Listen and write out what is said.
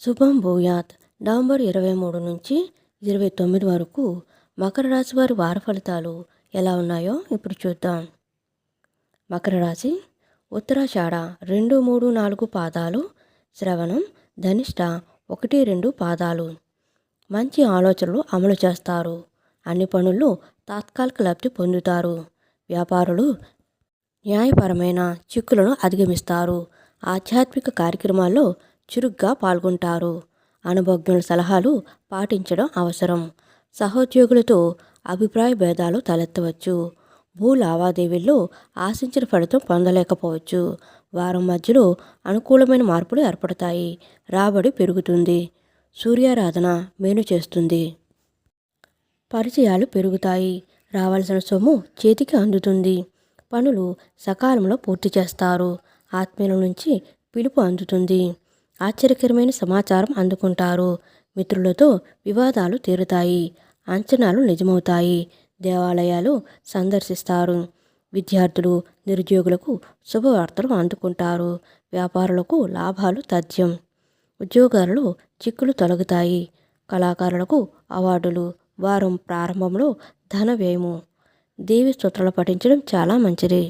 శుభం భూయాత్. నవంబర్ 23 నుంచి 29 వరకు మకర రాశి వారి వార ఫలితాలు ఎలా ఉన్నాయో ఇప్పుడు చూద్దాం. మకర రాశి ఉత్తరాషాఢ 2, 3, 4 పాదాలు, శ్రవణం, ధనిష్ట 1, 2 పాదాలు. మంచి ఆలోచనలు అమలు చేస్తారు. అన్ని పనుల్లో తాత్కాలిక లబ్ధి పొందుతారు. వ్యాపారులు న్యాయపరమైన చిక్కులను అధిగమిస్తారు. ఆధ్యాత్మిక కార్యక్రమాల్లో చురుగ్గా పాల్గొంటారు. అనుభవజ్ఞుల సలహాలు పాటించడం అవసరం. సహోద్యోగులతో అభిప్రాయ భేదాలు తలెత్తవచ్చు. భూ లావాదేవీల్లో ఆశించిన ఫలితం పొందలేకపోవచ్చు. వారం మధ్యలో అనుకూలమైన మార్పులు ఏర్పడతాయి. రాబడి పెరుగుతుంది. సూర్యారాధన మేలు చేస్తుంది. పరిచయాలు పెరుగుతాయి. రావాల్సిన సొమ్ము చేతికి అందుతుంది. పనులు సకాలంలో పూర్తి చేస్తారు. ఆత్మీయుల నుంచి పిలుపు అందుతుంది. ఆశ్చర్యకరమైన సమాచారం అందుకుంటారు. మిత్రులతో వివాదాలు తీరుతాయి. అంచనాలు నిజమవుతాయి. దేవాలయాలు సందర్శిస్తారు. విద్యార్థులు, నిరుద్యోగులకు శుభవార్తలు అందుకుంటారు. వ్యాపారులకు లాభాలు తథ్యం. ఉద్యోగాలలో చిక్కులు తొలగుతాయి. కళాకారులకు అవార్డులు. వారం ప్రారంభంలో ధన వ్యయము. దేవి స్తోత్రాలు పఠించడం చాలా మంచిది.